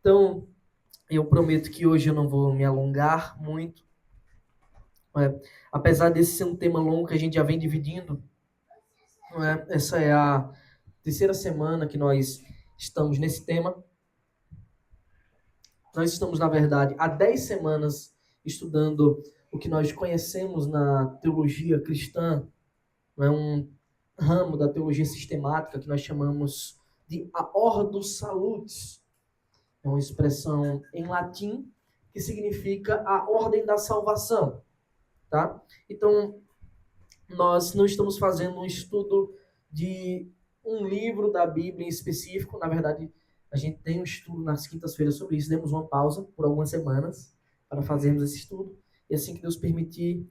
Então, eu prometo que hoje eu não vou me alongar muito. Apesar desse ser um tema longo que a gente já vem dividindo, essa é a terceira semana que nós estamos nesse tema. Nós estamos, na verdade, há 10 semanas estudando o que nós conhecemos na teologia cristã, um ramo da teologia sistemática que nós chamamos de a Ordo Salutis. É uma expressão em latim que significa a ordem da salvação, tá? Então, nós não estamos fazendo um estudo de um livro da Bíblia em específico. Na verdade, a gente tem um estudo nas quintas-feiras sobre isso. Demos uma pausa por algumas semanas para fazermos esse estudo. E assim que Deus permitir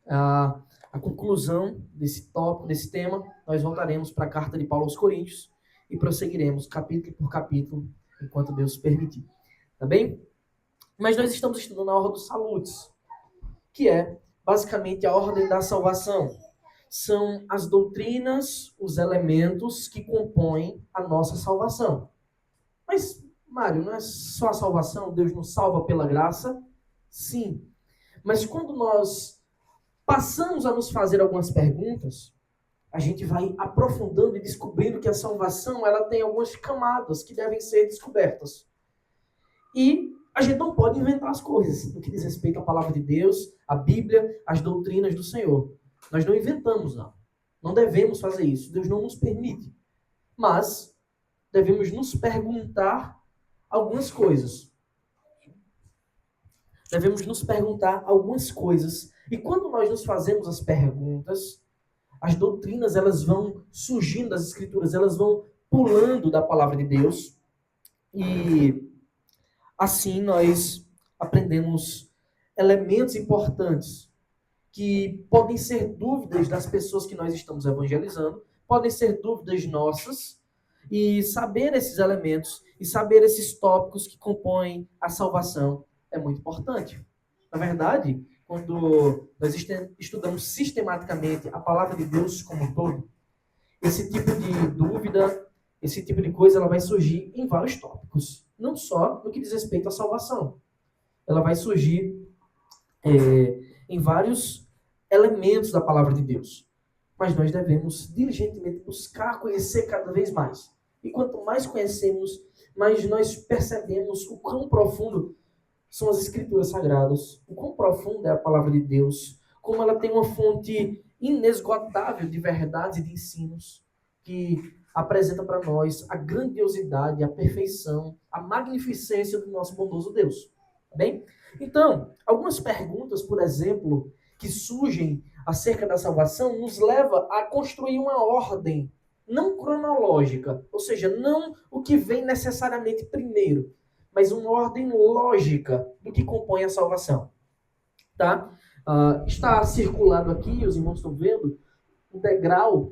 a conclusão desse tópico, desse tema, nós voltaremos para a carta de Paulo aos Coríntios e prosseguiremos capítulo por capítulo, enquanto Deus permitir. Tá bem? Mas nós estamos estudando a Ordem dos Salutis, que é basicamente a ordem da salvação. São as doutrinas, os elementos que compõem a nossa salvação. Mas, Mário, não é só a salvação? Deus nos salva pela graça? Sim. Mas quando nós passamos a nos fazer algumas perguntas, a gente vai aprofundando e descobrindo que a salvação ela tem algumas camadas que devem ser descobertas. E a gente não pode inventar as coisas no que diz respeito à palavra de Deus, à Bíblia, às doutrinas do Senhor. Nós não inventamos, não. Não devemos fazer isso. Deus não nos permite. Mas devemos nos perguntar algumas coisas. Devemos nos perguntar algumas coisas. E quando nós nos fazemos as perguntas, as doutrinas elas vão surgindo das Escrituras, elas vão pulando da palavra de Deus. E assim nós aprendemos elementos importantes que podem ser dúvidas das pessoas que nós estamos evangelizando, podem ser dúvidas nossas, e saber esses elementos e saber esses tópicos que compõem a salvação é muito importante. Na verdade, quando nós estudamos sistematicamente a palavra de Deus como um todo, esse tipo de dúvida, esse tipo de coisa, ela vai surgir em vários tópicos. Não só no que diz respeito à salvação. Ela vai surgir em vários elementos da palavra de Deus. Mas nós devemos diligentemente buscar conhecer cada vez mais. E quanto mais conhecemos, mais nós percebemos o quão profundo são as Escrituras Sagradas, o quão profunda é a palavra de Deus, como ela tem uma fonte inesgotável de verdades e de ensinos que apresenta para nós a grandiosidade, a perfeição, a magnificência do nosso bondoso Deus. Tá bem? Então, algumas perguntas, por exemplo, que surgem acerca da salvação, nos leva a construir uma ordem não cronológica, ou seja, não o que vem necessariamente primeiro, mas uma ordem lógica do que compõe a salvação. Tá? Está circulado aqui, os irmãos estão vendo, o degrau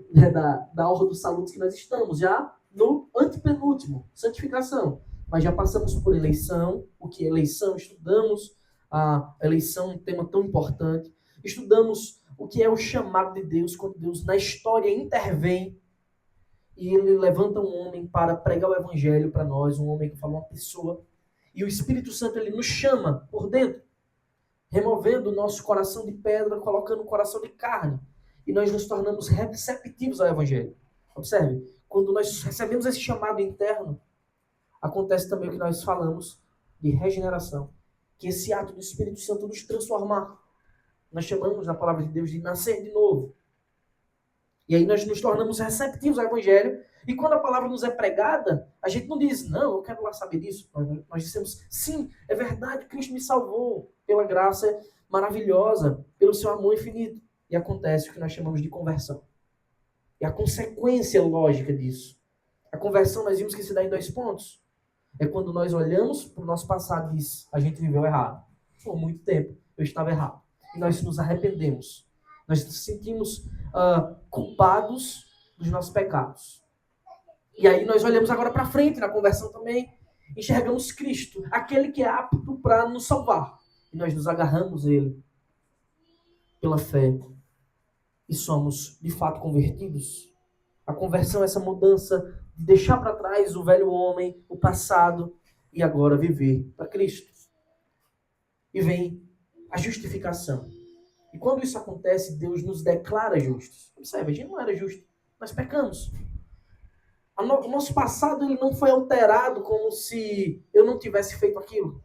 da ordem dos salutos que nós estamos, já no antepenúltimo, santificação. Mas já passamos por eleição, o que é eleição, estudamos a eleição, um tema tão importante. Estudamos o que é o chamado de Deus, quando Deus na história intervém e ele levanta um homem para pregar o evangelho para nós, um homem que fala uma pessoa, e o Espírito Santo ele nos chama por dentro, removendo o nosso coração de pedra, colocando o coração de carne, e nós nos tornamos receptivos ao evangelho. Observe, quando nós recebemos esse chamado interno, acontece também o que nós falamos de regeneração, que esse ato do Espírito Santo nos transformar. Nós chamamos na palavra de Deus de nascer de novo. E aí nós nos tornamos receptivos ao evangelho, e quando a palavra nos é pregada, a gente não diz, não, eu quero lá saber disso. Nós dissemos, sim, é verdade, Cristo me salvou pela graça maravilhosa, pelo seu amor infinito. E acontece o que nós chamamos de conversão. E a consequência lógica disso. A conversão, nós vimos que se dá em 2 pontos. É quando nós olhamos para o nosso passado e diz, a gente viveu errado. Por muito tempo eu estava errado. E nós nos arrependemos. Nós nos sentimos culpados dos nossos pecados. E aí nós olhamos agora para frente na conversão também, enxergamos Cristo, aquele que é apto para nos salvar. E nós nos agarramos a Ele pela fé. E somos, de fato, convertidos. A conversão é essa mudança de deixar para trás o velho homem, o passado, e agora viver para Cristo. E vem a justificação. E quando isso acontece, Deus nos declara justos. Observe, a gente não era justo, nós pecamos. O nosso passado ele não foi alterado como se eu não tivesse feito aquilo.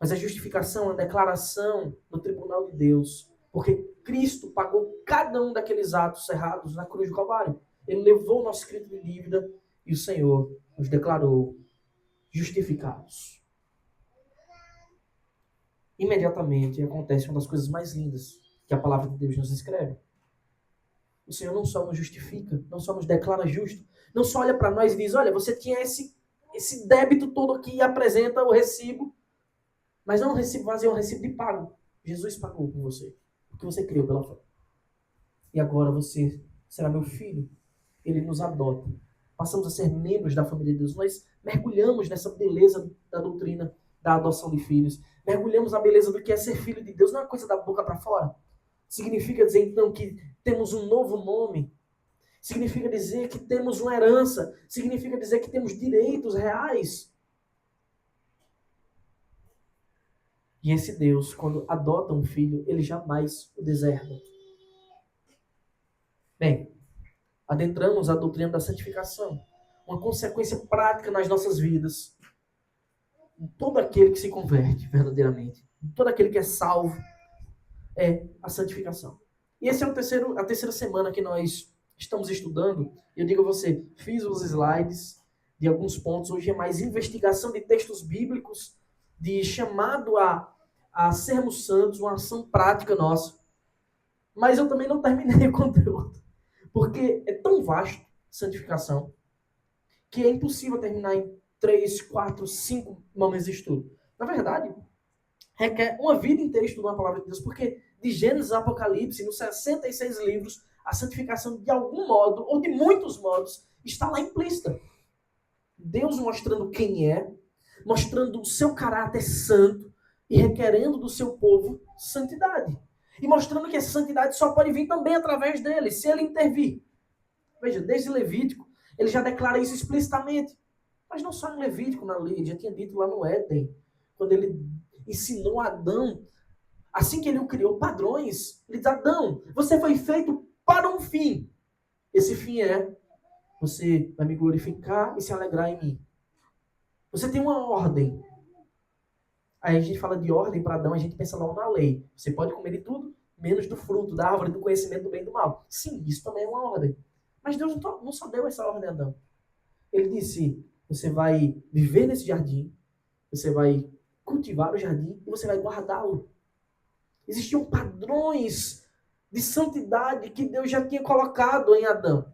Mas a justificação é a declaração no tribunal de Deus. Porque Cristo pagou cada um daqueles atos errados na cruz do Calvário. Ele levou o nosso escrito de dívida e o Senhor nos declarou justificados. Imediatamente acontece uma das coisas mais lindas que a palavra de Deus nos escreve. O Senhor não só nos justifica, não só nos declara justo, não só olha para nós e diz, olha, você tinha esse débito todo aqui e apresenta o recibo, mas não é um recibo vazio, é um recibo de pago. Jesus pagou por você, porque você creu pela fé. E agora você será meu filho. Ele nos adota. Passamos a ser membros da família de Deus. Nós mergulhamos nessa beleza da doutrina da adoção de filhos. Mergulhamos na beleza do que é ser filho de Deus. Não é uma coisa da boca para fora. Significa dizer, então, que temos um novo nome. Significa dizer que temos uma herança. Significa dizer que temos direitos reais. E esse Deus, quando adota um filho, ele jamais o deserda. Bem, adentramos a doutrina da santificação. Uma consequência prática nas nossas vidas. Todo aquele que se converte verdadeiramente, todo aquele que é salvo, é a santificação. E essa é a terceira semana que nós estamos estudando. Eu digo a você, fiz os slides de alguns pontos. Hoje é mais investigação de textos bíblicos, de chamado a sermos santos, uma ação prática nossa. Mas eu também não terminei o conteúdo, porque é tão vasto santificação, que é impossível terminar em 3, 4, 5 momentos de estudo. Na verdade, requer uma vida inteira estudando a palavra de Deus, porque de Gênesis a Apocalipse, nos 66 livros, a santificação de algum modo, ou de muitos modos, está lá implícita. Deus mostrando quem é, mostrando o seu caráter santo e requerendo do seu povo santidade. E mostrando que essa santidade só pode vir também através dele, se ele intervir. Veja, desde Levítico, ele já declara isso explicitamente. Mas não só em Levítico, na lei, ele já tinha dito lá no Éden, quando ele ensinou a Adão, assim que ele o criou, padrões. Ele diz, Adão, você foi feito para um fim. Esse fim é, você vai me glorificar e se alegrar em mim. Você tem uma ordem. Aí a gente fala de ordem para Adão, a gente pensa logo na lei. Você pode comer de tudo, menos do fruto, da árvore do conhecimento do bem e do mal. Sim, isso também é uma ordem. Mas Deus não só deu essa ordem a Adão. Ele disse, você vai viver nesse jardim, você vai cultivar o jardim e você vai guardá-lo. Existiam padrões de santidade que Deus já tinha colocado em Adão.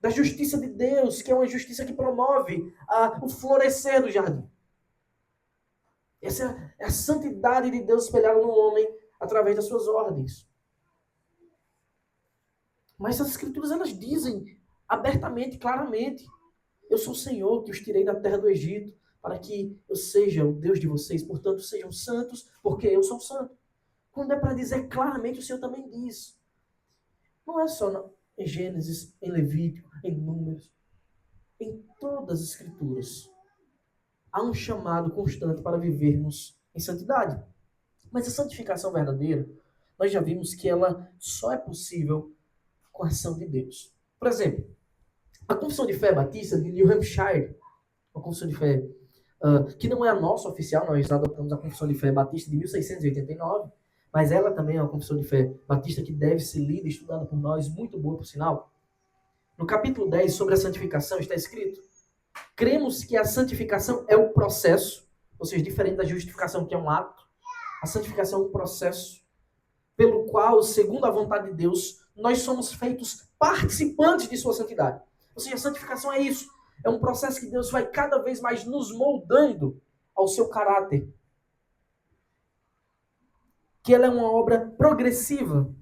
Da justiça de Deus, que é uma justiça que promove o florescer do jardim. Essa é a santidade de Deus espelhada no homem através das suas ordens. Mas as escrituras, elas dizem abertamente, claramente, eu sou o Senhor que os tirei da terra do Egito para que eu seja o Deus de vocês. Portanto, sejam santos, porque eu sou santo. Quando é para dizer claramente, o Senhor também diz. Não é só em Gênesis, em Levítico, em Números. Em todas as escrituras. Há um chamado constante para vivermos em santidade. Mas a santificação verdadeira, nós já vimos que ela só é possível com a ação de Deus. Por exemplo, a Confissão de Fé Batista de New Hampshire, uma confissão de fé que não é a nossa oficial, nós adotamos a Confissão de Fé Batista de 1689, mas ela também é uma Confissão de Fé Batista que deve ser lida e estudada por nós, muito boa, por sinal. No capítulo 10, sobre a santificação, está escrito: cremos que a santificação é o processo, ou seja, diferente da justificação, que é um ato, a santificação é um processo pelo qual, segundo a vontade de Deus, nós somos feitos participantes de sua santidade. Ou seja, a santificação é isso. É um processo que Deus vai cada vez mais nos moldando ao seu caráter. Que ela é uma obra progressiva,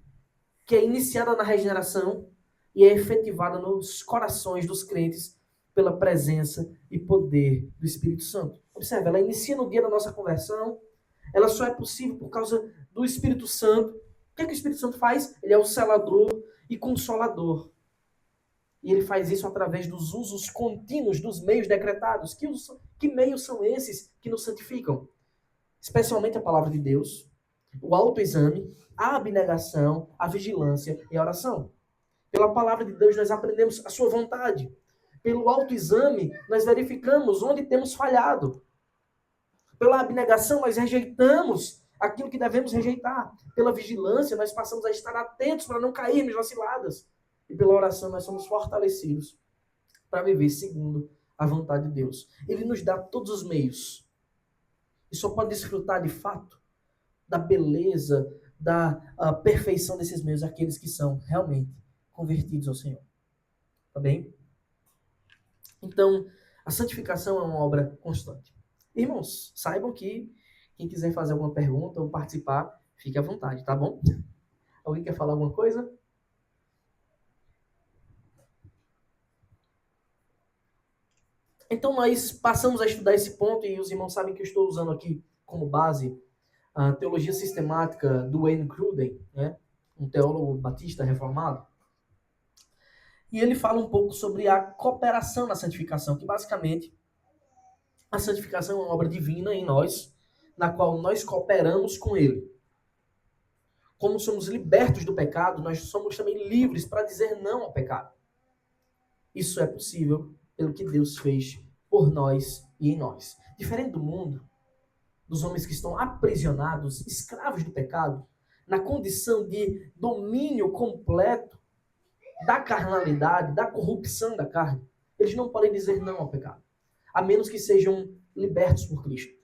que é iniciada na regeneração e é efetivada nos corações dos crentes pela presença e poder do Espírito Santo. Observe, ela inicia no dia da nossa conversão, ela só é possível por causa do Espírito Santo. O que é que o Espírito Santo faz? Ele é o selador e consolador. E ele faz isso através dos usos contínuos dos meios decretados. Que Que meios são esses que nos santificam? Especialmente a palavra de Deus, o autoexame, a abnegação, a vigilância e a oração. Pela palavra de Deus nós aprendemos a sua vontade. Pelo autoexame nós verificamos onde temos falhado. Pela abnegação nós rejeitamos aquilo que devemos rejeitar. Pela vigilância nós passamos a estar atentos para não cairmos nas ciladas. E pela oração nós somos fortalecidos para viver segundo a vontade de Deus. Ele nos dá todos os meios. E só pode desfrutar de fato da beleza, da perfeição desses meios aqueles que são realmente convertidos ao Senhor. Tá bem? Então, a santificação é uma obra constante. Irmãos, saibam que quem quiser fazer alguma pergunta ou participar, fique à vontade, tá bom? Alguém quer falar alguma coisa? Então, nós passamos a estudar esse ponto, e os irmãos sabem que eu estou usando aqui como base a teologia sistemática do Wayne Grudem, né? Um teólogo batista reformado. E ele fala um pouco sobre a cooperação na santificação, que basicamente a santificação é uma obra divina em nós, na qual nós cooperamos com ele. Como somos libertos do pecado, nós somos também livres para dizer não ao pecado. Isso é possível pelo que Deus fez por nós e em nós. Diferente do mundo, dos homens que estão aprisionados, escravos do pecado, na condição de domínio completo da carnalidade, da corrupção da carne, eles não podem dizer não ao pecado, a menos que sejam libertos por Cristo.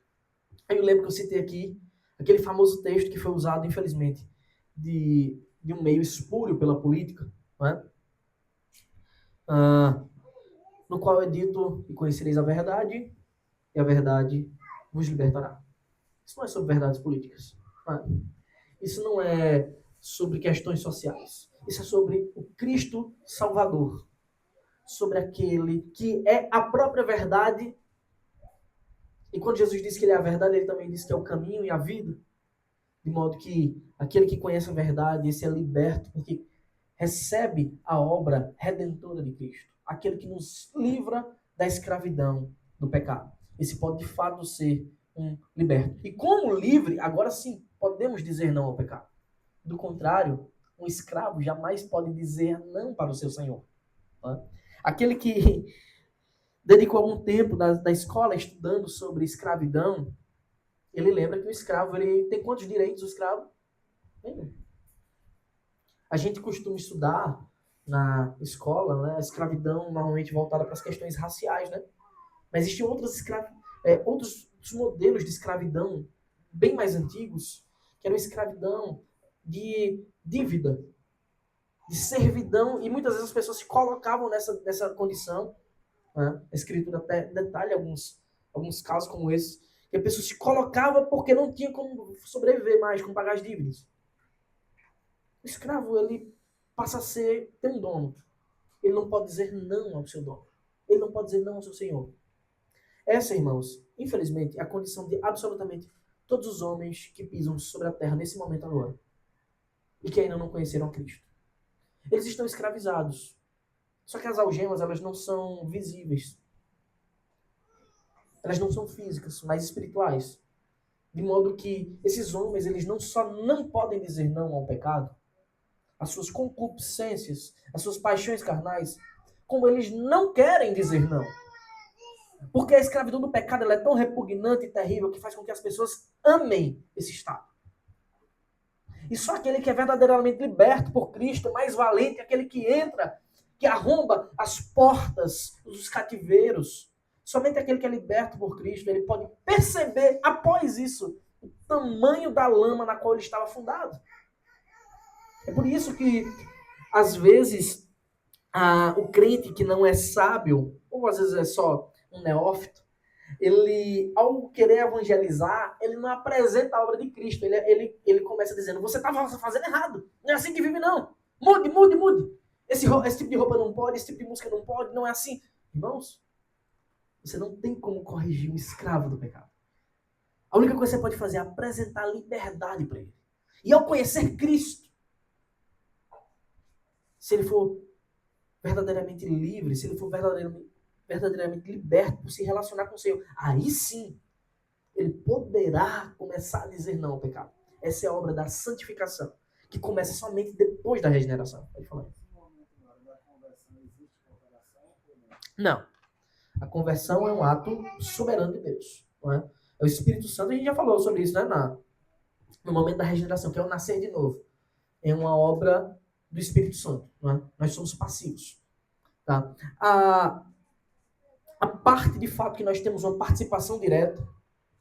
Aí eu lembro que eu citei aqui aquele famoso texto que foi usado, infelizmente, de um meio espúrio pela política, não é? No qual é dito: e conhecereis a verdade, e a verdade vos libertará. Isso não é sobre verdades políticas. Não é? Isso não é sobre questões sociais. Isso é sobre o Cristo Salvador. Sobre aquele que é a própria verdade. E quando Jesus diz que ele é a verdade, ele também diz que é o caminho e a vida. De modo que aquele que conhece a verdade, esse é liberto, porque recebe a obra redentora de Cristo. Aquele que nos livra da escravidão do pecado. Esse pode de fato ser um liberto. E como livre, agora sim, podemos dizer não ao pecado. Do contrário, um escravo jamais pode dizer não para o seu senhor. Tá? Aquele que dedicou algum tempo da escola estudando sobre escravidão, ele lembra que o escravo, ele tem quantos direitos o escravo? Nenhum. A gente costuma estudar na escola, né, a escravidão normalmente voltada para as questões raciais, né? Mas existem outros modelos de escravidão bem mais antigos, que eram escravidão de dívida, de servidão, e muitas vezes as pessoas se colocavam nessa condição. Né? A Escritura até detalha alguns casos como esse, que a pessoa se colocava porque não tinha como sobreviver mais, como pagar as dívidas. O escravo, ele passa a ter um dono. Ele não pode dizer não ao seu dono. Ele não pode dizer não ao seu senhor. Essa, irmãos, infelizmente, é a condição de absolutamente todos os homens que pisam sobre a terra nesse momento agora. E que ainda não conheceram a Cristo. Eles estão escravizados. Só que as algemas, elas não são visíveis. Elas não são físicas, mas espirituais. De modo que esses homens, eles não só não podem dizer não ao pecado, as suas concupiscências, as suas paixões carnais, como eles não querem dizer não. Porque a escravidão do pecado, ela é tão repugnante e terrível que faz com que as pessoas amem esse estado. E só aquele que é verdadeiramente liberto por Cristo é mais valente, aquele que entra, que arromba as portas dos cativeiros. Somente aquele que é liberto por Cristo, ele pode perceber, após isso, o tamanho da lama na qual ele estava afundado. É por isso que, às vezes, o crente que não é sábio, ou às vezes é só um neófito, ele, ao querer evangelizar, ele não apresenta a obra de Cristo. Ele começa dizendo: você está fazendo errado, não é assim que vive não. Mude, mude, mude. Esse tipo de roupa não pode, esse tipo de música não pode, não é assim. Irmãos, você não tem como corrigir um escravo do pecado. A única coisa que você pode fazer é apresentar liberdade para ele. E ao conhecer Cristo, se ele for verdadeiramente livre, se ele for verdadeiramente liberto por se relacionar com o Senhor, aí sim, ele poderá começar a dizer não ao pecado. Essa é a obra da santificação, que começa somente depois da regeneração. Pode falar. Não. A conversão é um ato soberano de Deus. Não é? É o Espírito Santo, a gente já falou sobre isso, né? No momento da regeneração, que é o nascer de novo. É uma obra do Espírito Santo. Não é? Nós somos passivos. Tá? A parte de fato que nós temos uma participação direta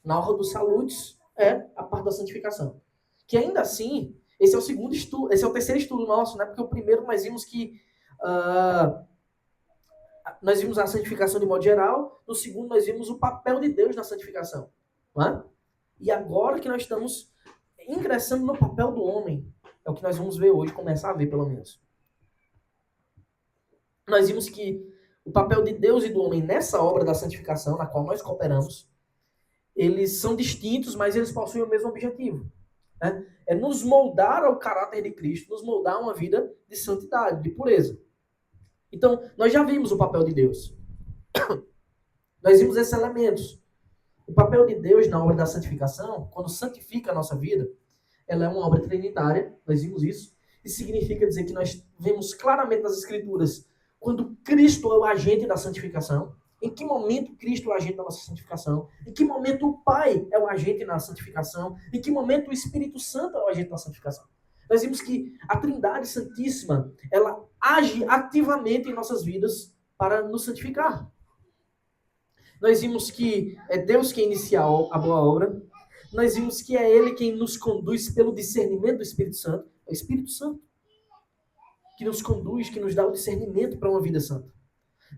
na honra dos saludes é a parte da santificação. Que ainda assim, esse é o segundo estudo, esse é o terceiro estudo nosso, né? Porque o primeiro nós vimos que nós vimos a santificação de modo geral, no segundo nós vimos o papel de Deus na santificação. Não é? E agora que nós estamos ingressando no papel do homem, é o que nós vamos ver hoje, começar a ver pelo menos. Nós vimos que o papel de Deus e do homem nessa obra da santificação, na qual nós cooperamos, eles são distintos, mas eles possuem o mesmo objetivo. Né? É nos moldar ao caráter de Cristo, nos moldar a uma vida de santidade, de pureza. Então, nós já vimos o papel de Deus. Nós vimos esses elementos. O papel de Deus na obra da santificação, quando santifica a nossa vida, ela é uma obra trinitária, nós vimos isso. Isso significa dizer que nós vemos claramente nas Escrituras quando Cristo é o agente da santificação, em que momento Cristo é o agente da nossa santificação, em que momento o Pai é o agente na santificação, em que momento o Espírito Santo é o agente da santificação. Nós vimos que a Trindade Santíssima, ela age ativamente em nossas vidas para nos santificar. Nós vimos que é Deus quem inicia a boa obra. Nós vimos que é Ele quem nos conduz pelo discernimento do Espírito Santo. É o Espírito Santo que nos conduz, que nos dá o discernimento para uma vida santa.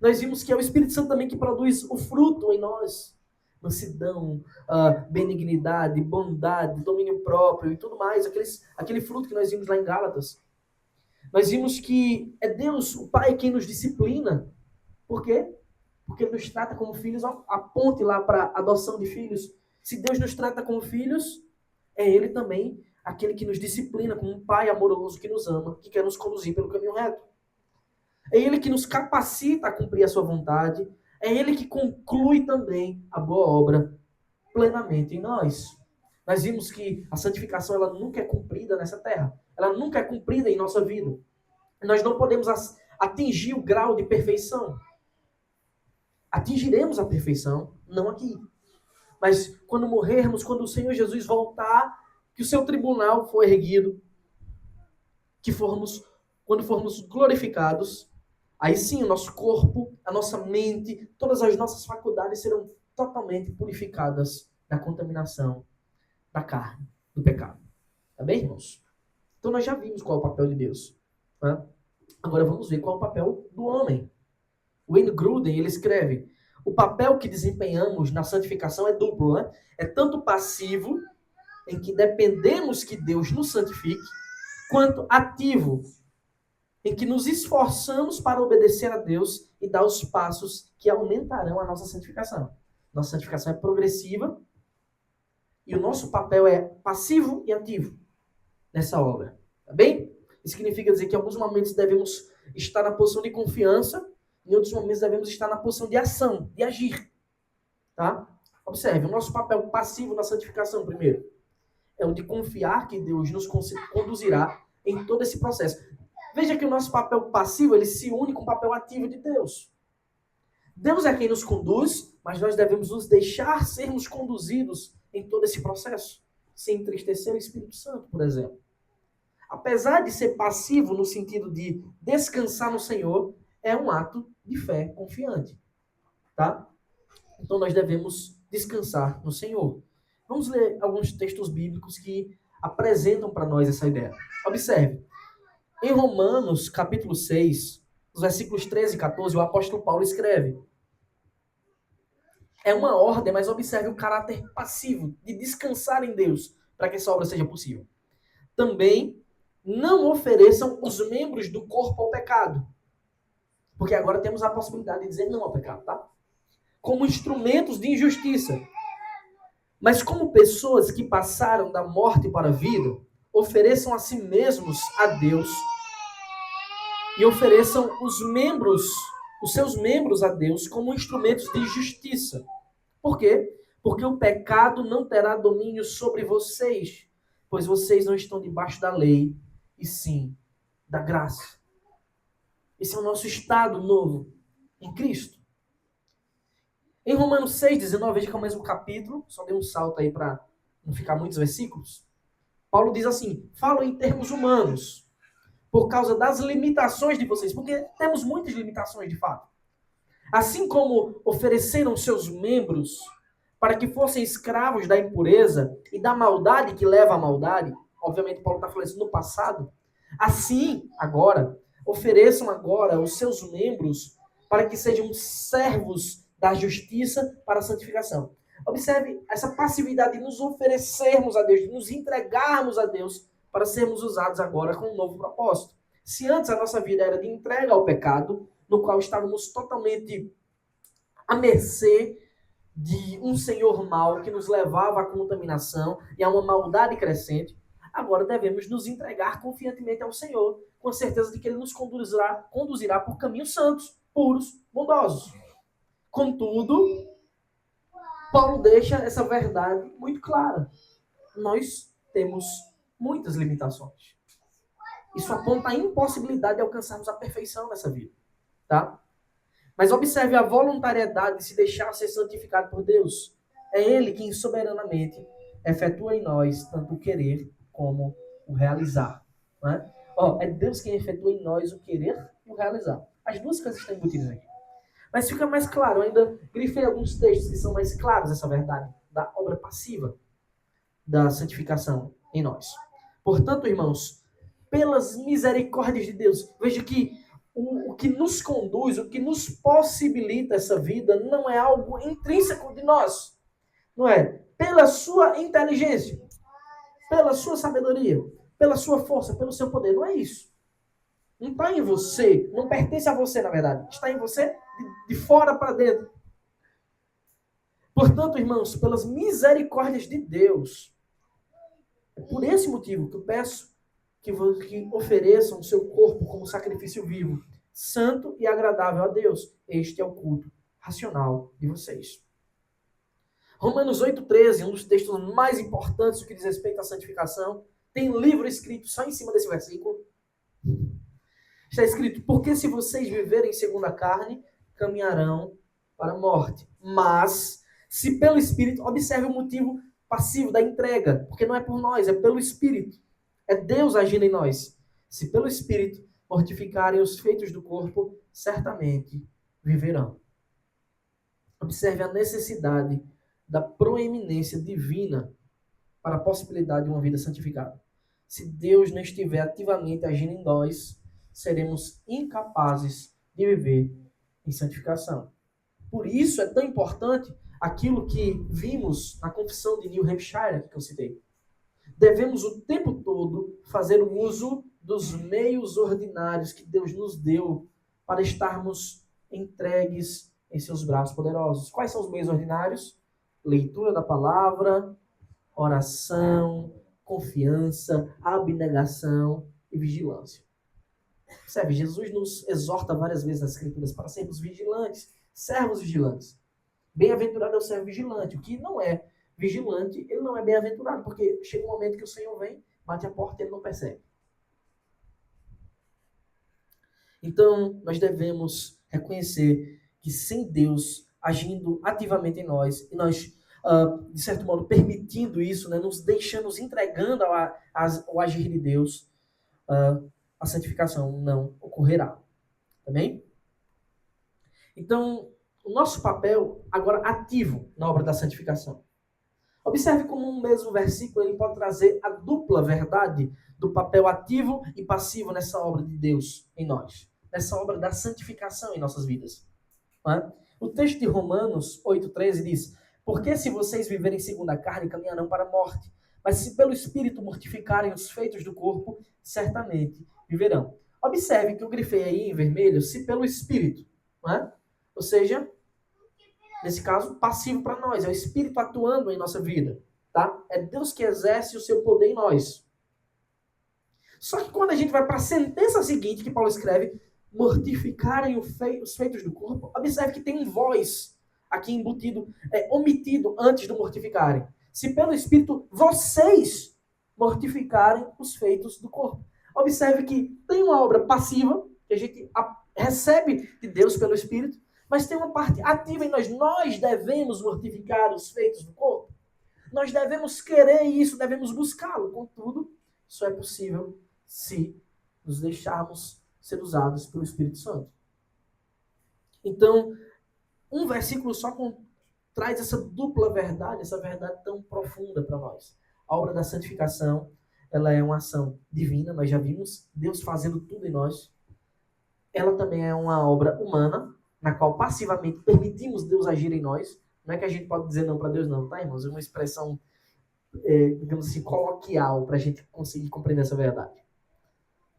Nós vimos que é o Espírito Santo também que produz o fruto em nós. Mansidão, benignidade, bondade, domínio próprio e tudo mais. Aquele fruto que nós vimos lá em Gálatas. Nós vimos que é Deus, o Pai, quem nos disciplina. Por quê? Porque Ele nos trata como filhos. Aponte lá para a adoção de filhos. Se Deus nos trata como filhos, é Ele também aquele que nos disciplina como um Pai amoroso que nos ama, que quer nos conduzir pelo caminho reto. É Ele que nos capacita a cumprir a sua vontade. É Ele que conclui também a boa obra plenamente em nós. Nós vimos que a santificação ela nunca é cumprida nessa terra. Ela nunca é cumprida em nossa vida. Nós não podemos atingir o grau de perfeição. Atingiremos a perfeição, não aqui. Mas quando morrermos, quando o Senhor Jesus voltar, que o seu tribunal for erguido, quando formos glorificados, aí sim o nosso corpo, a nossa mente, todas as nossas faculdades serão totalmente purificadas da contaminação da carne, do pecado. Tá bem, irmãos? Então nós já vimos qual é o papel de Deus. Né? Agora vamos ver qual é o papel do homem. Wayne Grudem, ele escreve: o papel que desempenhamos na santificação é duplo, né? É tanto passivo, em que dependemos que Deus nos santifique, quanto ativo, em que nos esforçamos para obedecer a Deus e dar os passos que aumentarão a nossa santificação. Nossa santificação é progressiva e o nosso papel é passivo e ativo nessa obra. Tá bem? Isso significa dizer que em alguns momentos devemos estar na posição de confiança, em outros momentos devemos estar na posição de ação, de agir. Tá? Observe, o nosso papel passivo na santificação, primeiro, é o de confiar que Deus nos conduzirá em todo esse processo. Veja que o nosso papel passivo, ele se une com o papel ativo de Deus. Deus é quem nos conduz, mas nós devemos nos deixar sermos conduzidos em todo esse processo, sem entristecer o Espírito Santo, por exemplo. Apesar de ser passivo no sentido de descansar no Senhor, é um ato de fé confiante. Tá? Então nós devemos descansar no Senhor. Vamos ler alguns textos bíblicos que apresentam para nós essa ideia. Observe. Em Romanos, capítulo 6, os versículos 13 e 14, o apóstolo Paulo escreve: é uma ordem, mas observe o caráter passivo de descansar em Deus para que essa obra seja possível. Também não ofereçam os membros do corpo ao pecado. Porque agora temos a possibilidade de dizer não ao pecado, tá? Como instrumentos de injustiça. Mas como pessoas que passaram da morte para a vida, ofereçam a si mesmos a Deus e ofereçam os membros os seus membros a Deus como instrumentos de justiça. Por quê? Porque o pecado não terá domínio sobre vocês, pois vocês não estão debaixo da lei, e sim da graça. Esse é o nosso estado novo em Cristo. Em Romanos 6,19, veja que é o mesmo capítulo, só dei um salto aí para não ficar muitos versículos. Paulo diz assim: falo em termos humanos, por causa das limitações de vocês, porque temos muitas limitações de fato. Assim como ofereceram seus membros para que fossem escravos da impureza e da maldade que leva à maldade, obviamente Paulo está falando isso no passado, assim, agora, ofereçam agora os seus membros para que sejam servos da justiça para a santificação. Observe essa passividade de nos oferecermos a Deus, de nos entregarmos a Deus para sermos usados agora com um novo propósito. Se antes a nossa vida era de entrega ao pecado, no qual estávamos totalmente à mercê de um senhor mau que nos levava à contaminação e a uma maldade crescente, agora devemos nos entregar confiantemente ao Senhor, com a certeza de que Ele nos conduzirá por caminhos santos, puros, bondosos. Contudo, Paulo deixa essa verdade muito clara. Nós temos muitas limitações. Isso aponta a impossibilidade de alcançarmos a perfeição nessa vida. Tá? Mas observe a voluntariedade de se deixar ser santificado por Deus. É Ele quem soberanamente efetua em nós tanto o querer como o realizar. Não é? É Deus quem efetua em nós o querer e o realizar. As duas coisas estão embutidas aqui. Mas fica mais claro, eu ainda grifei alguns textos que são mais claros essa verdade da obra passiva da santificação em nós. Portanto, irmãos, pelas misericórdias de Deus, veja que o que nos conduz, o que nos possibilita essa vida não é algo intrínseco de nós. Não é? Pela sua inteligência, pela sua sabedoria, pela sua força, pelo seu poder. Não é isso. Não está em você, não pertence a você, na verdade. Está em você de fora para dentro. Portanto, irmãos, pelas misericórdias de Deus, é por esse motivo que eu peço que ofereçam o seu corpo como sacrifício vivo, santo e agradável a Deus. Este é o culto racional de vocês. Romanos 8,13, um dos textos mais importantes no que diz respeito à santificação, tem um livro escrito só em cima desse versículo. Está escrito: porque se vocês viverem segundo a carne, caminharão para a morte. Mas, se pelo Espírito, observe o motivo passivo da entrega, porque não é por nós, é pelo Espírito. É Deus agindo em nós. Se pelo Espírito mortificarem os feitos do corpo, certamente viverão. Observe a necessidade da proeminência divina para a possibilidade de uma vida santificada. Se Deus não estiver ativamente agindo em nós, seremos incapazes de viver em santificação. Por isso é tão importante aquilo que vimos na confissão de New Hampshire, que eu citei. Devemos o tempo todo fazer o uso dos meios ordinários que Deus nos deu para estarmos entregues em seus braços poderosos. Quais são os meios ordinários? Leitura da palavra, oração, confiança, abnegação e vigilância. Percebe? Jesus nos exorta várias vezes nas Escrituras para sermos vigilantes, servos vigilantes. Bem-aventurado é o servo vigilante. O que não é vigilante, ele não é bem-aventurado, porque chega um momento que o Senhor vem, bate a porta e ele não percebe. Então, nós devemos reconhecer que sem Deus agindo ativamente em nós, e nós, de certo modo, permitindo isso, né, nos deixando, nos entregando ao agir de Deus, a santificação não ocorrerá. Tá bem? Então, o nosso papel agora ativo na obra da santificação. Observe como um mesmo versículo ele pode trazer a dupla verdade do papel ativo e passivo nessa obra de Deus em nós, nessa obra da santificação em nossas vidas. O texto de Romanos 8,13 diz: porque se vocês viverem segundo a carne, caminharão para a morte, mas se pelo Espírito mortificarem os feitos do corpo, certamente viverão. Observe que eu grifei aí em vermelho, se pelo Espírito. Ou seja, nesse caso, passivo para nós. É o Espírito atuando em nossa vida. Tá? É Deus que exerce o seu poder em nós. Só que quando a gente vai para a sentença seguinte que Paulo escreve, mortificarem os feitos do corpo. Observe que tem um voz aqui embutido, omitido antes do mortificarem. Se pelo Espírito vocês mortificarem os feitos do corpo. Observe que tem uma obra passiva, que a gente recebe de Deus pelo Espírito, mas tem uma parte ativa em nós. Nós devemos mortificar os feitos do corpo. Nós devemos querer isso, devemos buscá-lo. Contudo, isso é possível se nos deixarmos ser usados pelo Espírito Santo. Então, um versículo só traz essa dupla verdade, essa verdade tão profunda para nós. A obra da santificação, ela é uma ação divina, nós já vimos Deus fazendo tudo em nós. Ela também é uma obra humana, na qual passivamente permitimos Deus agir em nós. Não é que a gente pode dizer não para Deus não, tá, irmãos? É uma expressão, digamos assim, coloquial para a gente conseguir compreender essa verdade.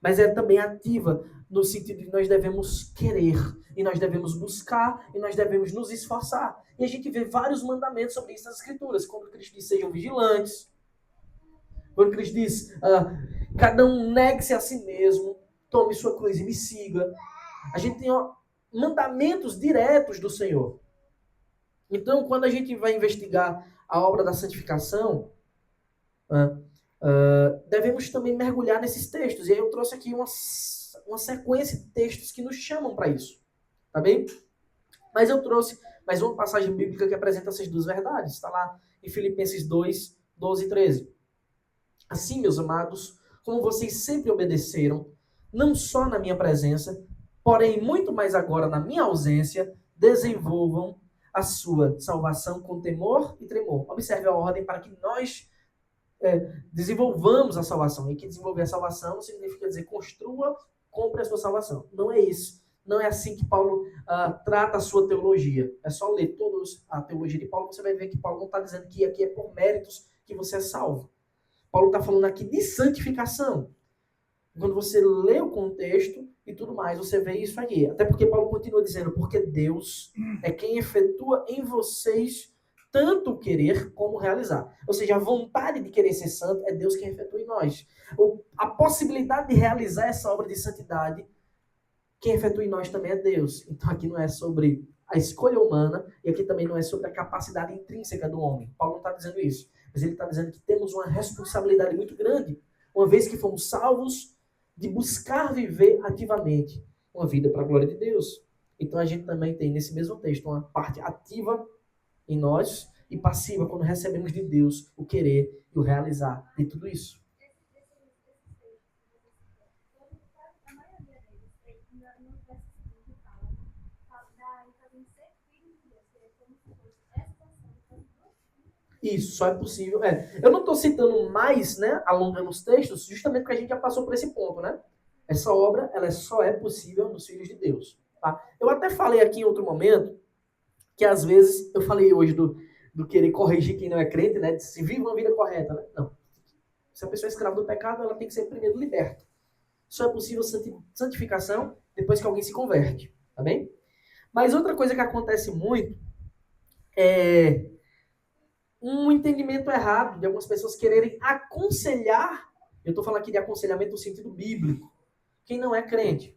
Mas é também ativa no sentido de nós devemos querer, e nós devemos buscar, e nós devemos nos esforçar. E a gente vê vários mandamentos sobre isso nas Escrituras. Quando Cristo diz, sejam vigilantes. Quando Cristo diz, cada um negue-se a si mesmo, tome sua cruz e me siga. A gente tem mandamentos diretos do Senhor. Então, quando a gente vai investigar a obra da santificação, devemos também mergulhar nesses textos. E aí eu trouxe aqui uma sequência de textos que nos chamam para isso. Tá bem? Mas eu trouxe mais uma passagem bíblica que apresenta essas duas verdades. Está lá em Filipenses 2, 12 e 13. Assim, meus amados, como vocês sempre obedeceram, não só na minha presença, porém muito mais agora na minha ausência, desenvolvam a sua salvação com temor e tremor. Observe a ordem para que nós desenvolvamos a salvação. E que desenvolver a salvação não significa dizer construa, compre a sua salvação. Não é isso. Não é assim que Paulo trata a sua teologia. É só ler toda a teologia de Paulo, você vai ver que Paulo não está dizendo que aqui é por méritos que você é salvo. Paulo está falando aqui de santificação. Quando você lê o contexto e tudo mais, você vê isso aqui. Até porque Paulo continua dizendo, porque Deus é quem efetua em vocês tanto o querer como realizar. Ou seja, a vontade de querer ser santo é Deus quem efetua em nós. A possibilidade de realizar essa obra de santidade, quem efetua em nós também é Deus. Então aqui não é sobre a escolha humana e aqui também não é sobre a capacidade intrínseca do homem. Paulo não está dizendo isso. Mas ele está dizendo que temos uma responsabilidade muito grande, uma vez que fomos salvos, de buscar viver ativamente uma vida para a glória de Deus. Então a gente também tem nesse mesmo texto uma parte ativa em nós e passiva quando recebemos de Deus o querer e o realizar de tudo isso. Isso, só é possível. Eu não estou citando mais, né, alongando os textos, justamente porque a gente já passou por esse ponto, né? Essa obra, ela só é possível nos filhos de Deus. Tá? Eu até falei aqui em outro momento, que às vezes, eu falei hoje do querer corrigir quem não é crente, né? De se vive uma vida correta, né? Não. Se a pessoa é escrava do pecado, ela tem que ser primeiro liberta. Só é possível santificação depois que alguém se converte, tá bem? Mas outra coisa que acontece muito é um entendimento errado de algumas pessoas quererem aconselhar, eu estou falando aqui de aconselhamento no sentido bíblico, quem não é crente.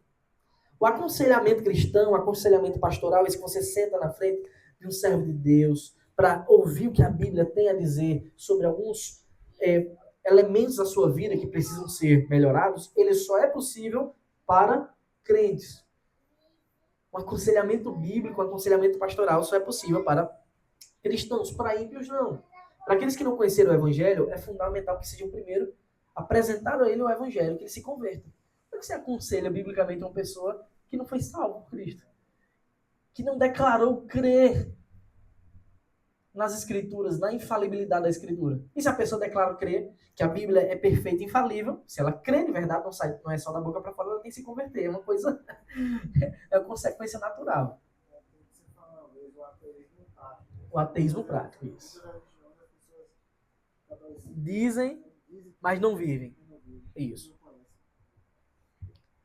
O aconselhamento cristão, o aconselhamento pastoral, esse que você senta na frente de um servo de Deus para ouvir o que a Bíblia tem a dizer sobre alguns elementos da sua vida que precisam ser melhorados, ele só é possível para crentes. Um aconselhamento bíblico, um aconselhamento pastoral só é possível para cristãos, para ímpios não. Para aqueles que não conheceram o Evangelho, é fundamental que sejam primeiro apresentado a ele o Evangelho, que ele se converta. Como é que você aconselha biblicamente uma pessoa que não foi salva por Cristo? Que não declarou crer nas Escrituras, na infalibilidade da Escritura. E se a pessoa declara crer que a Bíblia é perfeita e infalível, se ela crê de verdade, não é só da boca para fora, ela tem que se converter. É uma coisa, é uma consequência natural. O ateísmo prático, isso. Dizem, mas não vivem. Isso.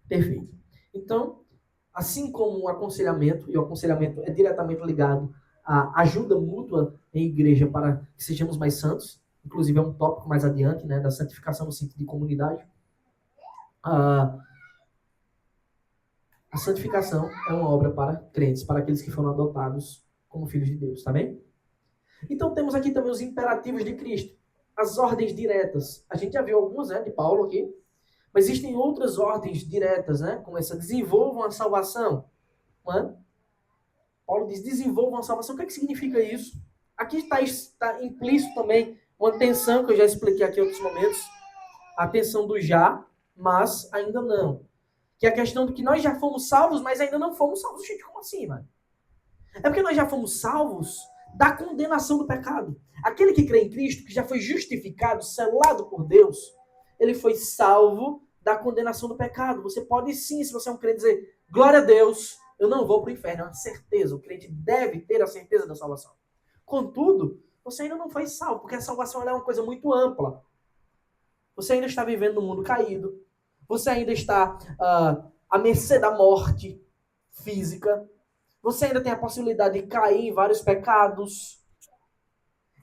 Perfeito. Então, assim como o aconselhamento, e o aconselhamento é diretamente ligado à ajuda mútua em igreja para que sejamos mais santos, inclusive é um tópico mais adiante, né, da santificação no sentido de comunidade. A santificação é uma obra para crentes, para aqueles que foram adotados como filhos de Deus, tá bem? Então temos aqui também os imperativos de Cristo, as ordens diretas. A gente já viu algumas, né, de Paulo aqui, mas existem outras ordens diretas, né, como essa: desenvolvam a salvação. Não é? Paulo diz: desenvolvam a salvação. O que é que significa isso? Aqui está implícito também uma tensão que eu já expliquei aqui em outros momentos, a tensão do já, mas ainda não. Que é a questão do que nós já fomos salvos, mas ainda não fomos salvos. Gente, como assim, mano? É porque nós já fomos salvos da condenação do pecado. Aquele que crê em Cristo, que já foi justificado, selado por Deus, ele foi salvo da condenação do pecado. Você pode sim, se você é um crente, dizer: glória a Deus, eu não vou para o inferno. É uma certeza. O crente deve ter a certeza da salvação. Contudo, você ainda não foi salvo, porque a salvação é uma coisa muito ampla. Você ainda está vivendo no mundo caído. Você ainda está à mercê da morte física. Você ainda tem a possibilidade de cair em vários pecados.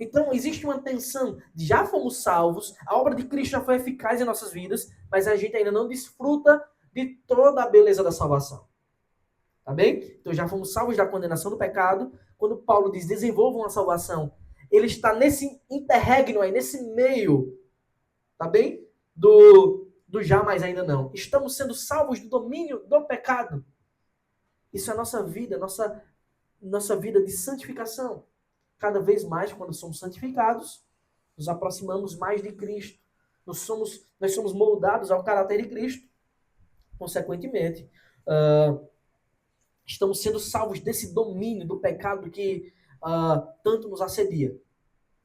Então, existe uma tensão. Já fomos salvos, a obra de Cristo já foi eficaz em nossas vidas, mas a gente ainda não desfruta de toda a beleza da salvação. Tá bem? Então, já fomos salvos da condenação do pecado. Quando Paulo diz: desenvolvam a salvação, ele está nesse interregno aí, nesse meio, tá bem? Do já, mas ainda não. Estamos sendo salvos do domínio do pecado. Isso é a nossa vida, nossa vida de santificação. Cada vez mais, quando somos santificados, nos aproximamos mais de Cristo. Nós somos moldados ao caráter de Cristo. Consequentemente, estamos sendo salvos desse domínio do pecado que tanto nos assedia.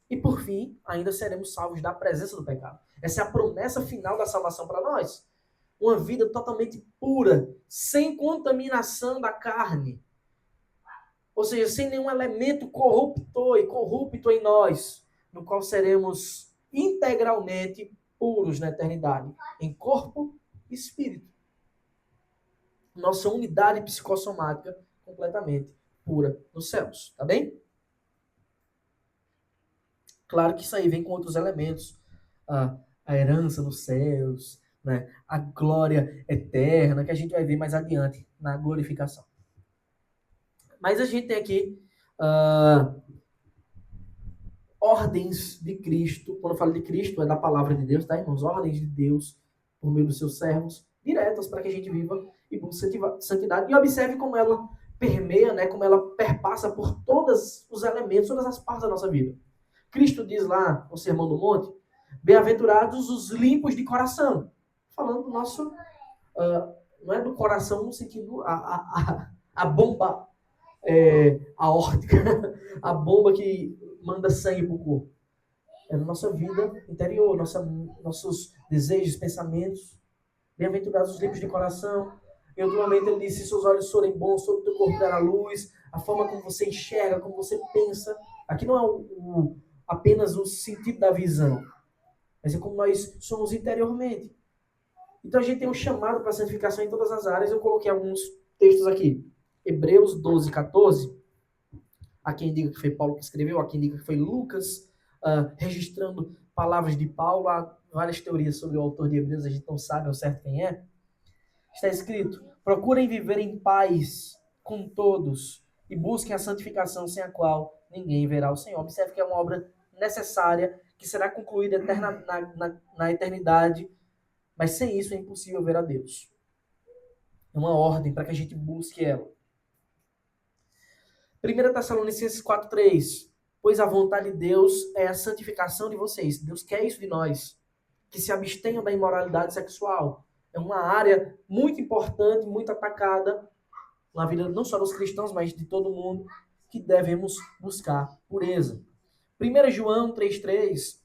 E por fim, ainda seremos salvos da presença do pecado. Essa é a promessa final da salvação para nós. Uma vida totalmente pura, sem contaminação da carne. Ou seja, sem nenhum elemento corrupto em nós, no qual seremos integralmente puros na eternidade, em corpo e espírito. Nossa unidade psicossomática completamente pura nos céus, tá bem? Claro que isso aí vem com outros elementos, a herança nos céus, né? A glória eterna, que a gente vai ver mais adiante na glorificação. Mas a gente tem aqui ordens de Cristo. Quando eu falo de Cristo, é da palavra de Deus, tá, irmãos? Ordens de Deus por meio dos seus servos, diretas para que a gente viva e busque santidade. E observe como ela permeia, né? Como ela perpassa por todos os elementos, todas as partes da nossa vida. Cristo diz lá no Sermão do Monte: bem-aventurados os limpos de coração. Falando do nosso... não é do coração no sentido... A bomba aórtica, a bomba que manda sangue para o corpo. É na nossa vida interior, nossos desejos, pensamentos. Bem-aventurados os limpos de coração. Em outro momento ele disse: se seus olhos forem bons, todo o teu corpo dará luz. A forma como você enxerga, como você pensa. Aqui não é apenas o sentido da visão, mas é como nós somos interiormente. Então a gente tem um chamado para a santificação em todas as áreas. Eu coloquei alguns textos aqui. Hebreus 12, 14. Há quem diga que foi Paulo que escreveu, há quem diga que foi Lucas, registrando palavras de Paulo. Há várias teorias sobre o autor de Hebreus, a gente não sabe ao certo quem é. Está escrito: procurem viver em paz com todos e busquem a santificação, sem a qual ninguém verá o Senhor. Observe que é uma obra necessária, que será concluída na eternidade, mas sem isso é impossível ver a Deus. É uma ordem para que a gente busque ela. 1 Tessalonicenses 4:3. Pois a vontade de Deus é a santificação de vocês. Deus quer isso de nós. Que se abstenham da imoralidade sexual. É uma área muito importante, muito atacada na vida não só dos cristãos, mas de todo mundo, que devemos buscar pureza. 1 João 3:3,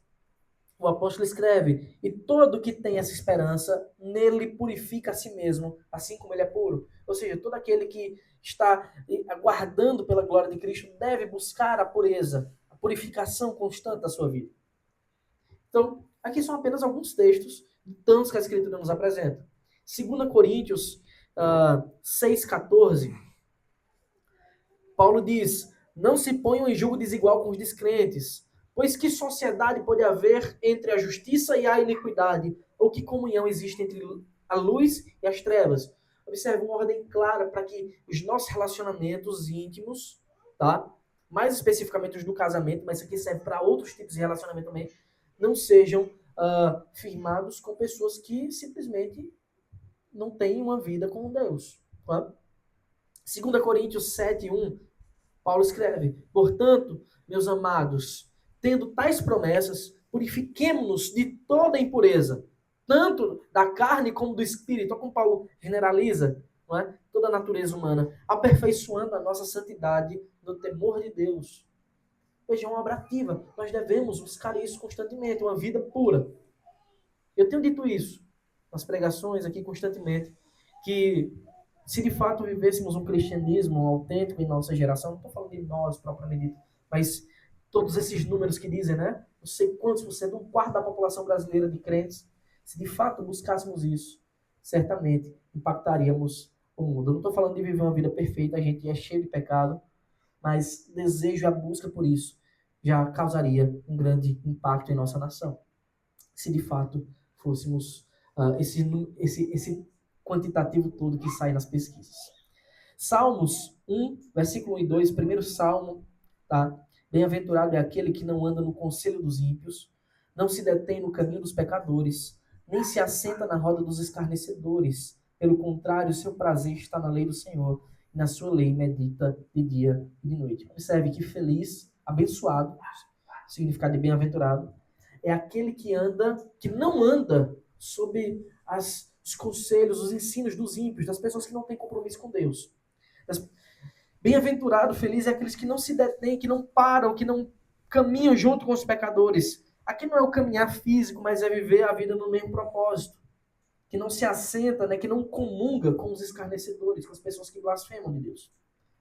o apóstolo escreve: e todo que tem essa esperança, nele purifica a si mesmo, assim como ele é puro. Ou seja, todo aquele que está aguardando pela glória de Cristo deve buscar a pureza, a purificação constante da sua vida. Então, aqui são apenas alguns textos de tantos que a Escritura nos apresenta. 2 Coríntios 6,14, Paulo diz: não se ponham em julgo desigual com os descrentes, pois que sociedade pode haver entre a justiça e a iniquidade? Ou que comunhão existe entre a luz e as trevas? Observe uma ordem clara para que os nossos relacionamentos íntimos, tá? Mais especificamente os do casamento, mas isso aqui serve para outros tipos de relacionamento também, não sejam firmados com pessoas que simplesmente não têm uma vida com Deus. Tá? 2 Coríntios 7:1, Paulo escreve: portanto, meus amados, tendo tais promessas, purifiquemo-nos de toda impureza, tanto da carne como do espírito. Olha como Paulo generaliza, não é? Toda a natureza humana, aperfeiçoando a nossa santidade no temor de Deus. Veja, é uma obra ativa. Nós devemos buscar isso constantemente, uma vida pura. Eu tenho dito isso nas pregações aqui constantemente, que se de fato vivêssemos um cristianismo autêntico em nossa geração, não estou falando de nós propriamente dito, mas todos esses números que dizem, né? Não sei quantos por cento, 1/4 da população brasileira de crentes, se de fato buscássemos isso, certamente impactaríamos o mundo. Eu não estou falando de viver uma vida perfeita, a gente é cheio de pecado, mas desejo e a busca por isso já causaria um grande impacto em nossa nação. Se de fato fôssemos esse quantitativo todo que sai nas pesquisas. Salmos 1, versículo 1 e 2, primeiro salmo, tá? Bem-aventurado é aquele que não anda no conselho dos ímpios, não se detém no caminho dos pecadores, nem se assenta na roda dos escarnecedores. Pelo contrário, seu prazer está na lei do Senhor, e na sua lei medita de dia e de noite. Observe que feliz, abençoado, significado de bem-aventurado, é aquele que não anda sob os conselhos, os ensinos dos ímpios, das pessoas que não têm compromisso com Deus. Bem-aventurado, feliz é aqueles que não se detêm, que não param, que não caminham junto com os pecadores. Aqui não é o caminhar físico, mas é viver a vida no mesmo propósito. Que não se assenta, né, que não comunga com os escarnecedores, com as pessoas que blasfemam de Deus.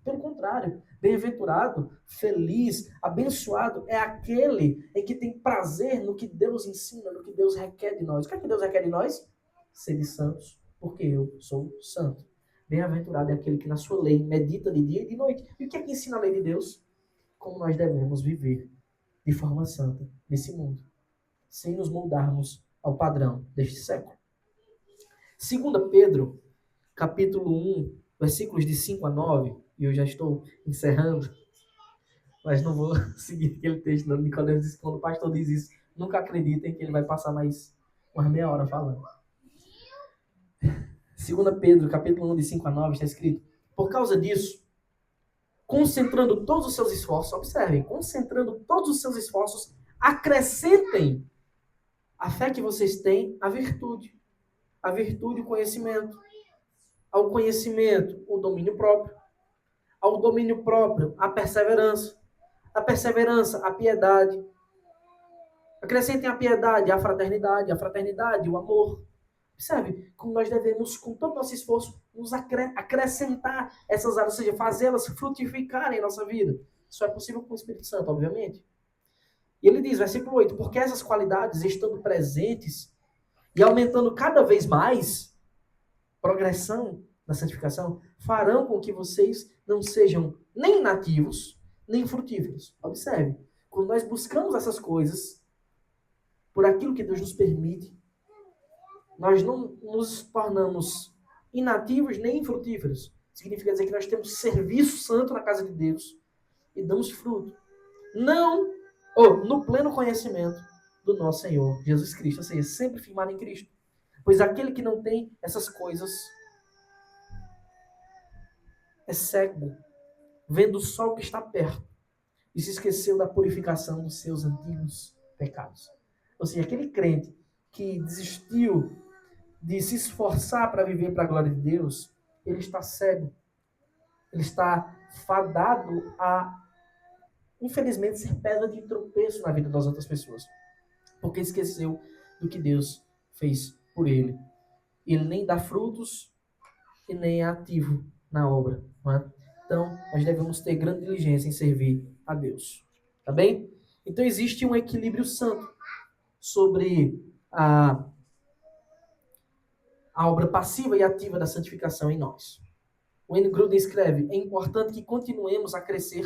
Pelo contrário, bem-aventurado, feliz, abençoado é aquele em que tem prazer no que Deus ensina, no que Deus requer de nós. O que é que Deus requer de nós? Sede santos, porque eu sou santo. Bem-aventurado é aquele que na sua lei medita de dia e de noite. E o que é que ensina a lei de Deus? Como nós devemos viver de forma santa nesse mundo, sem nos moldarmos ao padrão deste século. 2 Pedro, capítulo 1, versículos de 5 a 9, e eu já estou encerrando, mas não vou seguir aquele texto. Não. Nicodemos disse que quando o pastor diz isso, nunca acreditem que ele vai passar mais umas meia hora falando. 2 Pedro, capítulo 1, de 5 a 9, está escrito: por causa disso, concentrando todos os seus esforços, observem, concentrando todos os seus esforços, acrescentem a fé que vocês têm à virtude. A virtude, o conhecimento. Ao conhecimento, o domínio próprio. Ao domínio próprio, a perseverança. A perseverança, a piedade. Acrescentem a piedade, a fraternidade, o amor. Percebe? Como nós devemos, com todo o nosso esforço, nos acrescentar essas áreas, ou seja, fazê-las frutificarem em nossa vida. Isso é possível com o Espírito Santo, obviamente. E ele diz, versículo 8, porque essas qualidades, estando presentes e aumentando cada vez mais, progressão na santificação, farão com que vocês não sejam nem inativos, nem frutíferos. Observe, quando nós buscamos essas coisas, por aquilo que Deus nos permite, nós não nos tornamos inativos nem infrutíferos. Significa dizer que nós temos serviço santo na casa de Deus e damos fruto. Não, no pleno conhecimento do nosso Senhor Jesus Cristo. Ou seja, sempre firmado em Cristo. Pois aquele que não tem essas coisas é cego, vendo só o que está perto e se esqueceu da purificação dos seus antigos pecados. Ou seja, aquele crente que desistiu de se esforçar para viver para a glória de Deus, ele está cego. Ele está fadado a, infelizmente, ser pedra de tropeço na vida das outras pessoas. Porque esqueceu do que Deus fez por ele. Ele nem dá frutos e nem é ativo na obra. Não é? Então, nós devemos ter grande diligência em servir a Deus. Tá bem? Então, existe um equilíbrio santo sobre a obra passiva e ativa da santificação em nós. Wayne Grudem escreve: é importante que continuemos a crescer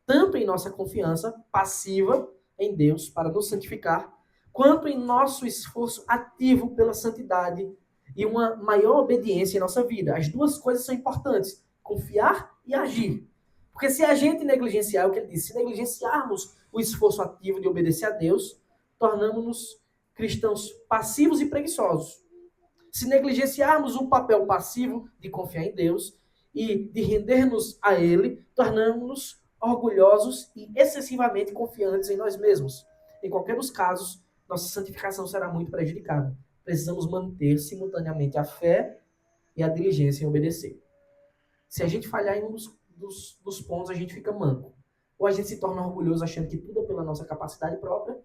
tanto em nossa confiança passiva em Deus para nos santificar, quanto em nosso esforço ativo pela santidade e uma maior obediência em nossa vida. As duas coisas são importantes, confiar e agir. Porque se a gente negligenciar, é o que ele disse, se negligenciarmos o esforço ativo de obedecer a Deus, tornamos-nos cristãos passivos e preguiçosos. Se negligenciarmos o papel passivo de confiar em Deus e de render-nos a Ele, tornamos-nos orgulhosos e excessivamente confiantes em nós mesmos. Em qualquer dos casos, nossa santificação será muito prejudicada. Precisamos manter simultaneamente a fé e a diligência em obedecer. Se a gente falhar em um dos pontos, a gente fica manco. Ou a gente se torna orgulhoso achando que tudo é pela nossa capacidade própria,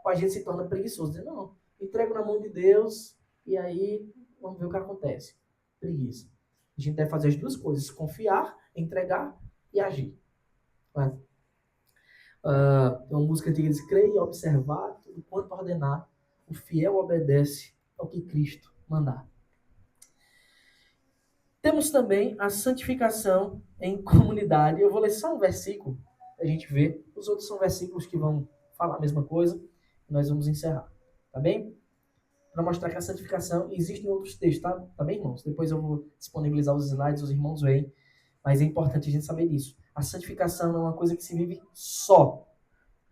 ou a gente se torna preguiçoso, dizendo, não, entrego na mão de Deus e aí vamos ver o que acontece. Preguiça. A gente deve fazer as duas coisas, confiar, entregar e agir. Tem uma música antiga que diz, crer e observar tudo quanto ordenar, o fiel obedece ao que Cristo mandar. Temos também a santificação em comunidade. Eu vou ler só um versículo para a gente ver. Os outros são versículos que vão falar a mesma coisa. E nós vamos encerrar. Tá bem? Para mostrar que a santificação existe em outros textos, tá? Tá bem, irmãos? Depois eu vou disponibilizar os slides, os irmãos veem. Mas é importante a gente saber disso. A santificação não é uma coisa que se vive só.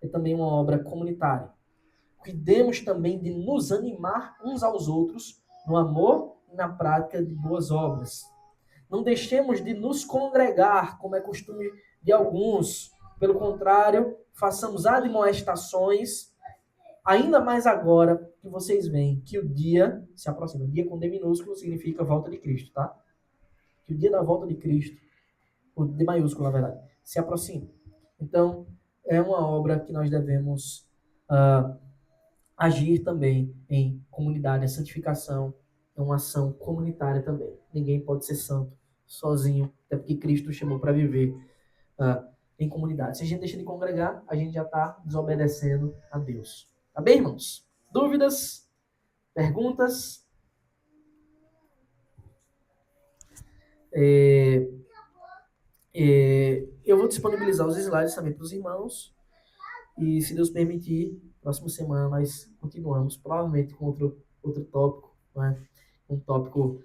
É também uma obra comunitária. Cuidemos também de nos animar uns aos outros no amor e na prática de boas obras. Não deixemos de nos congregar, como é costume de alguns. Pelo contrário, façamos admoestações, ainda mais agora que vocês veem que o dia se aproxima. O dia com D minúsculo significa volta de Cristo, tá? Que o dia da volta de Cristo, o D maiúsculo, na verdade, se aproxima. Então, é uma obra que nós devemos agir também em comunidade. A santificação é uma ação comunitária também. Ninguém pode ser santo sozinho, até porque Cristo chamou para viver em comunidade. Se a gente deixa de congregar, a gente já está desobedecendo a Deus. Tá bem, irmãos? Dúvidas? Perguntas? Eu vou disponibilizar os slides também para os irmãos. E, se Deus permitir, próxima semana nós continuamos, provavelmente com outro tópico, né? Um tópico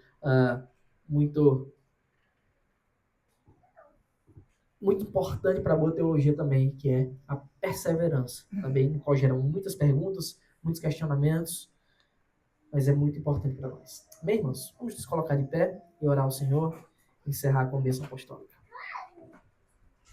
muito importante para a boa teologia também, que é a perseverança, também, no qual geram muitas perguntas, muitos questionamentos, mas é muito importante para nós. Bem, irmãos, vamos nos colocar de pé e orar ao Senhor, encerrar com a bênção apostólica.